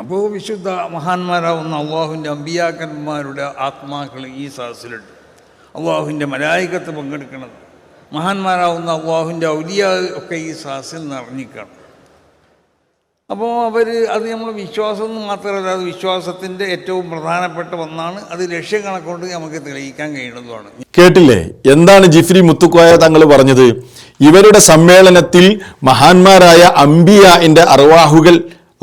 അപ്പോൾ വിശുദ്ധ മഹാന്മാരാവുന്ന അള്ളാഹുവിൻ്റെ അമ്പിയാക്കന്മാരുടെ ആത്മാക്കൾ ഈ സദസ്സിലുണ്ട്. അള്ളാഹുവിൻ്റെ മലായികത്ത് പങ്കെടുക്കുന്നത്, മഹാന്മാരാവുന്ന അള്ളാഹുവിൻ്റെ ഔലിയ ഒക്കെ ഈ സദസ്സിൽ നിറഞ്ഞിക്കണം. അപ്പോൾ അത് നമ്മൾ വിശ്വാസം എന്ന് മാത്രമല്ല, അത് വിശ്വാസത്തിൻ്റെ ഏറ്റവും പ്രധാനപ്പെട്ട ഒന്നാണ്. അത് ലക്ഷ്യക്കണക്കൊണ്ട് നമുക്ക് തെളിയിക്കാൻ കഴിയുന്നതുമാണ്. കേട്ടില്ലേ എന്താണ് ജിഫ്രി മുത്തുക്കോയ തങ്ങൾ പറഞ്ഞത്? ഇവരുടെ സമ്മേളനത്തിൽ മഹാന്മാരായ അംബിയാഇന്റെ അർവാഹുകൾ,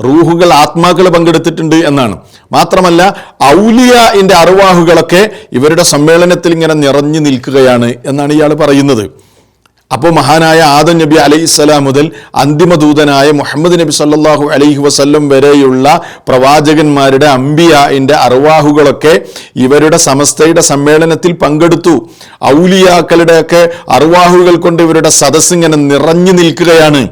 റൂഹുകൾ, ആത്മാക്കൾ പങ്കെടുത്തിട്ടുണ്ട് എന്നാണ്. മാത്രമല്ല ഔലിയാഇന്റെ അർവാഹുകളൊക്കെ ഇവരുടെ സമ്മേളനത്തിൽ ഇങ്ങനെ നിറഞ്ഞു നിൽക്കുകയാണ് എന്നാണ് ഇയാൾ പറയുന്നത്. അപ്പോൾ മഹാനായ ആദം നബി അലൈഹിസ്സലാം മുതൽ അന്തിമ ദൂതനായ മുഹമ്മദ് നബി സല്ലല്ലാഹു അലൈഹി വസല്ലം വരെയുള്ള പ്രവാചകന്മാരുടെ അംബിയാഇന്റെ അർവാഹുകളൊക്കെ ഇവരുടെ സമസ്തയുടെ സമ്മേളനത്തിൽ പങ്കെടുത്തു. ഔലിയാക്കളുടെയൊക്കെ അർവാഹുകൾ കൊണ്ട് ഇവരുടെ സദസ്സ് ഇങ്ങനെ നിറഞ്ഞു നിൽക്കുകയാണ്.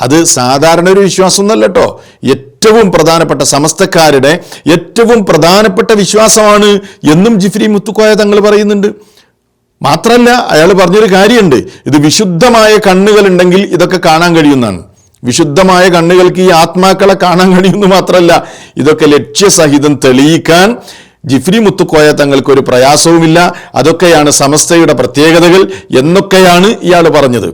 അത് സാധാരണ ഒരു വിശ്വാസമൊന്നുമല്ല കേട്ടോ. ഏറ്റവും പ്രധാനപ്പെട്ട സമസ്തക്കാരുടെ ഏറ്റവും പ്രധാനപ്പെട്ട വിശ്വാസമാണ് എന്നും ജിഫ്രി മുത്തുക്കോയ തങ്ങൾ പറയുന്നുണ്ട്. മാത്രമല്ല അയാൾ പറഞ്ഞൊരു കാര്യമുണ്ട്, ഇത് വിശുദ്ധമായ കണ്ണുകൾ ഉണ്ടെങ്കിൽ ഇതൊക്കെ കാണാൻ കഴിയുന്നതാണ്. വിശുദ്ധമായ കണ്ണുകൾക്ക് ഈ ആത്മാക്കളെ കാണാൻ കഴിയുന്നു മാത്രമല്ല, ഇതൊക്കെ ലക്ഷ്യസഹിതം തെളിയിക്കാൻ ജിഫ്രി മുത്തുക്കോയ തങ്ങൾക്ക് ഒരു പ്രയാസവുമില്ല. അതൊക്കെയാണ് സമസ്തയുടെ പ്രത്യേകതകൾ എന്നൊക്കെയാണ് ഇയാൾ പറഞ്ഞത്.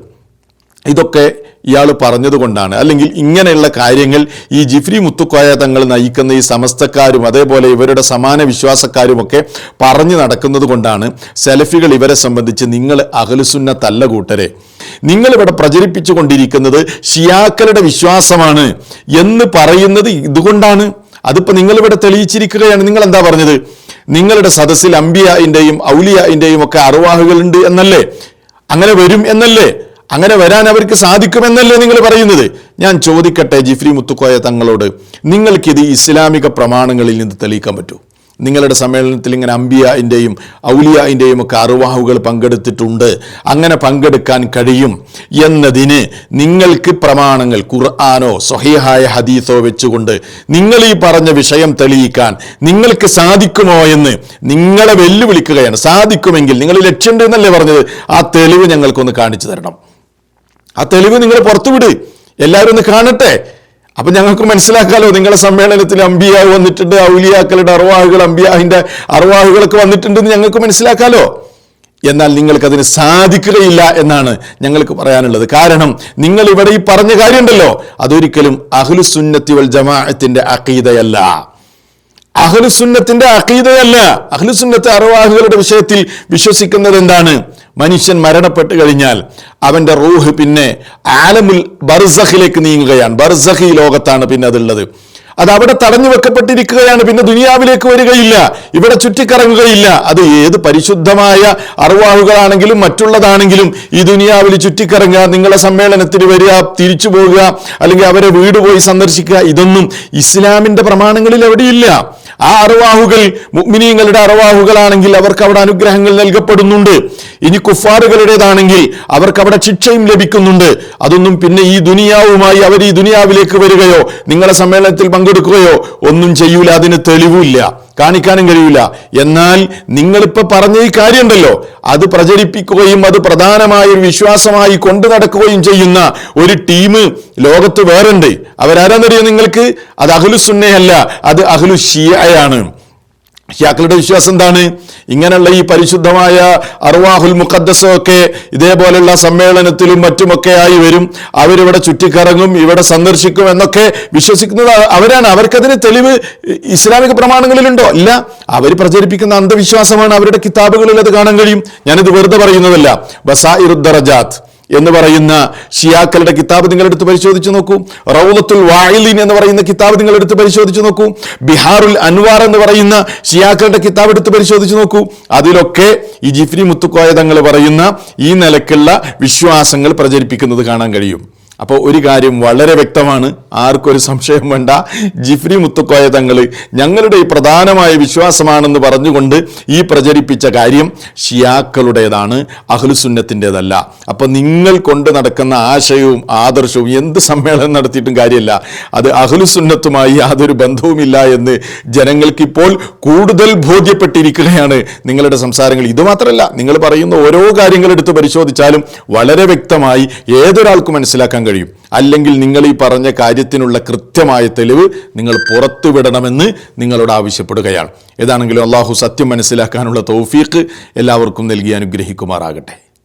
ഇതൊക്കെ ഇയാൾ പറഞ്ഞതുകൊണ്ടാണ്, അല്ലെങ്കിൽ ഇങ്ങനെയുള്ള കാര്യങ്ങൾ ഈ ജിഫ്രി മുത്തുക്കോയ തങ്ങൾ നയിക്കുന്ന ഈ സമസ്തക്കാരും അതേപോലെ ഇവരുടെ സമാന വിശ്വാസക്കാരുമൊക്കെ പറഞ്ഞു നടക്കുന്നത് കൊണ്ടാണ് സലഫികൾ ഇവരെ സംബന്ധിച്ച് നിങ്ങൾ അഹ്ലുസുന്നത്തല്ല കൂട്ടരെ, നിങ്ങളിവിടെ പ്രചരിപ്പിച്ചു കൊണ്ടിരിക്കുന്നത് ഷിയാക്കളുടെ വിശ്വാസമാണ് എന്ന് പറയുന്നത് ഇതുകൊണ്ടാണ്. അതിപ്പോൾ നിങ്ങളിവിടെ തെളിയിച്ചിരിക്കുകയാണ്. നിങ്ങൾ എന്താ പറഞ്ഞത്? നിങ്ങളുടെ സദസ്സിൽ അംബിയാഇന്റെയും ഔലിയാഇന്റെയും ഒക്കെ അർവാഹുകളുണ്ട് എന്നല്ലേ, അങ്ങനെ വരും എന്നല്ലേ, അങ്ങനെ വരാൻ അവർക്ക് സാധിക്കുമെന്നല്ലേ നിങ്ങൾ പറയുന്നത്? ഞാൻ ചോദിക്കട്ടെ ജിഫ്രി മുത്തുക്കോയ തങ്ങളോട്, നിങ്ങൾക്കിത് ഇസ്ലാമിക പ്രമാണങ്ങളിൽ നിന്ന് തെളിയിക്കാൻ പറ്റുമോ? നിങ്ങളുടെ സമ്മേളനത്തിൽ ഇങ്ങനെ അംബിയാഇന്റെയും ഔലിയാഇന്റെയും ഒക്കെ അർവാഹുകൾ പങ്കെടുത്തിട്ടുണ്ട്, അങ്ങനെ പങ്കെടുക്കാൻ കഴിയും എന്നതിന് നിങ്ങൾക്ക് പ്രമാണങ്ങൾ ഖുർആനോ സ്വഹീഹായ ഹദീസോ വെച്ചുകൊണ്ട് നിങ്ങൾ ഈ പറഞ്ഞ വിഷയം തെളിയിക്കാൻ നിങ്ങൾക്ക് സാധിക്കുമോ എന്ന് നിങ്ങളെ വെല്ലുവിളിക്കുകയാണ്. സാധിക്കുമെങ്കിൽ, നിങ്ങൾ ലക്ഷ്യമുണ്ട് എന്നല്ലേ പറഞ്ഞത്, ആ തെളിവ് ഞങ്ങൾക്കൊന്ന് കാണിച്ചു തരണം. ആ തെളിവ് നിങ്ങൾ പുറത്തുവിട്, എല്ലാവരും ഒന്ന് കാണട്ടെ. അപ്പൊ ഞങ്ങൾക്ക് മനസ്സിലാക്കാലോ നിങ്ങളുടെ സമ്മേളനത്തിൽ അംബിയാ വന്നിട്ടുണ്ട്, ഔലിയാക്കളുടെ അർവാഹുകൾ, അംബിയാഹിന്റെ അർവാഹുകളൊക്കെ വന്നിട്ടുണ്ടെന്ന് ഞങ്ങൾക്ക് മനസ്സിലാക്കാലോ. എന്നാൽ നിങ്ങൾക്കതിന് സാധിക്കുകയില്ല എന്നാണ് ഞങ്ങൾക്ക് പറയാനുള്ളത്. കാരണം നിങ്ങൾ ഇവിടെ ഈ പറഞ്ഞ കാര്യമുണ്ടല്ലോ, അതൊരിക്കലും അഹ്ലുസുന്നത്തി വൽ ജമാഅത്തിന്റെ അഖീദയല്ല, അഹ്ലുസുന്നത്തിന്റെ അഖീദയല്ല. അഹ്ലുസുന്നത്ത് അർവാഹുകളുടെ വിഷയത്തിൽ വിശ്വസിക്കുന്നത് എന്താണ്? മനുഷ്യൻ മരണപ്പെട്ട് കഴിഞ്ഞാൽ അവന്റെ റൂഹ് പിന്നെ ആലമുൽ ബർസഖിലേക്ക് നീങ്ങുകയാണ്. ബർസഖി ലോകത്താണ് പിന്നെ അതുള്ളത്. അത് അവിടെ തടഞ്ഞു വെക്കപ്പെട്ടിരിക്കുകയാണ്. പിന്നെ ദുനിയാവിലേക്ക് വരികയില്ല, ഇവിടെ ചുറ്റിക്കറങ്ങുകയില്ല. അത് ഏത് പരിശുദ്ധമായ അർവാഹുകളാണെങ്കിലും മറ്റുള്ളതാണെങ്കിലും ഈ ദുനിയാവിൽ ചുറ്റിക്കറങ്ങുക, നിങ്ങളുടെ സമ്മേളനത്തിന് വരിക, തിരിച്ചു പോകുക, അല്ലെങ്കിൽ അവരെ വീട് പോയി സന്ദർശിക്കുക, ഇതൊന്നും ഇസ്ലാമിന്റെ പ്രമാണങ്ങളിൽ എവിടെയില്ല. ആ അർവാഹുകൾ മുഅ്മിനീങ്ങളുടെ അർവാഹുകളാണെങ്കിൽ അവർക്ക് അവിടെ അനുഗ്രഹങ്ങൾ നൽകപ്പെടുന്നുണ്ട്. ഇനി കുഫാറുകളുടേതാണെങ്കിൽ അവർക്ക് അവിടെ ശിക്ഷയും ലഭിക്കുന്നുണ്ട്. അതൊന്നും പിന്നെ ഈ ദുനിയാവുമായി അവർ ഈ ദുനിയാവിലേക്ക് വരികയോ നിങ്ങളുടെ സമ്മേളനത്തിൽ പങ്കെടുക്കുകയോ ഒന്നും ചെയ്യൂല. അതിന് തെളിവില്ല, കാണിക്കാനും കഴിയില്ല. എന്നാൽ നിങ്ങളിപ്പോൾ പറഞ്ഞ ഈ കാര്യമുണ്ടല്ലോ, അത് പ്രചരിപ്പിക്കുകയും അത് പ്രധാനമായ ഒരു വിശ്വാസമായി കൊണ്ടു നടക്കുകയും ചെയ്യുന്ന ഒരു ടീം ലോകത്ത് വേറുണ്ട്. അവരാരാന്നറിയോ നിങ്ങൾക്ക്? അത് അഹ്ലുസുന്നയല്ല, അത് അഹ്ലു ഷിയയാണ്. ഷിയാക്കളുടെ വിശ്വാസം എന്താണ്? ഇങ്ങനെയുള്ള ഈ പരിശുദ്ധമായ അർവാഹുൽ മുഖദ്ദസൊക്കെ ഇതേപോലെയുള്ള സമ്മേളനത്തിലും മറ്റുമൊക്കെ ആയി വരും, അവരിവിടെ ചുറ്റിക്കറങ്ങും, ഇവിടെ സന്ദർശിക്കും എന്നൊക്കെ വിശ്വസിക്കുന്നത് അവരാണ്. അവർക്കതിന് തെളിവ് ഇസ്ലാമിക പ്രമാണങ്ങളിലുണ്ടോ? ഇല്ല. അവർ പ്രചരിപ്പിക്കുന്ന അന്ധവിശ്വാസമാണ്. അവരുടെ കിതാബുകളിൽ അത് കാണാൻ കഴിയും. ഞാനിത് വെറുതെ പറയുന്നതല്ല. ബസായിറുദ് ദറജാത്ത് എന്ന് പറയുന്ന ഷിയാക്കളുടെ കിതാബ് നിങ്ങളെടുത്ത് പരിശോധിച്ച് നോക്കൂ. റൗളത്തുൽ വാഇലിൻ എന്ന് പറയുന്ന കിതാബ് നിങ്ങളെടുത്ത് പരിശോധിച്ച് നോക്കൂ. ബിഹാറുൽ അൻവാർ എന്ന് പറയുന്ന ഷിയാക്കളുടെ കിതാബ് എടുത്ത് പരിശോധിച്ച് നോക്കൂ. അതിലൊക്കെ ഈ ജിഫ്രി മുത്തുക്കോയ തങ്ങൾ പറയുന്ന ഈ നിലക്കുള്ള വിശ്വാസങ്ങൾ പ്രചരിപ്പിക്കുന്നത് കാണാൻ കഴിയും. അപ്പോൾ ഒരു കാര്യം വളരെ വ്യക്തമാണ്, ആർക്കൊരു സംശയം വേണ്ട. ജിഫ്രി മുത്തുക്കോയ തങ്ങൾ ഞങ്ങളുടെ ഈ പ്രധാനമായ വിശ്വാസമാണെന്ന് പറഞ്ഞുകൊണ്ട് ഈ പ്രചരിപ്പിച്ച കാര്യം ഷിയാക്കളുടേതാണ്, അഹ്ലുസുന്നത്തിൻ്റെതല്ല. അപ്പോൾ നിങ്ങൾ കൊണ്ട് നടക്കുന്ന ആശയവും ആദർശവും എന്ത് സമ്മേളനം നടത്തിയിട്ടും കാര്യമില്ല, അത് അഹ്ലുസുന്നത്തുമായി യാതൊരു ബന്ധവുമില്ല എന്ന് ജനങ്ങൾക്കിപ്പോൾ കൂടുതൽ ബോധ്യപ്പെട്ടിരിക്കുകയാണ് നിങ്ങളുടെ സംസാരങ്ങൾ. ഇതുമാത്രമല്ല, നിങ്ങൾ പറയുന്ന ഓരോ കാര്യങ്ങളെടുത്ത് പരിശോധിച്ചാലും വളരെ വ്യക്തമായി ഏതൊരാൾക്കും മനസ്സിലാക്കാൻ കഴിയും. അല്ലെങ്കിൽ നിങ്ങൾ ഈ പറഞ്ഞ കാര്യത്തിനുള്ള കൃത്യമായ തെളിവ് നിങ്ങൾ പുറത്തുവിടണമെന്ന് നിങ്ങളോട് ആവശ്യപ്പെടുകയാണ്. ഏതാണെങ്കിലും അള്ളാഹു സത്യം മനസ്സിലാക്കാനുള്ള തൗഫീഖ് എല്ലാവർക്കും നൽകി അനുഗ്രഹിക്കുമാറാകട്ടെ.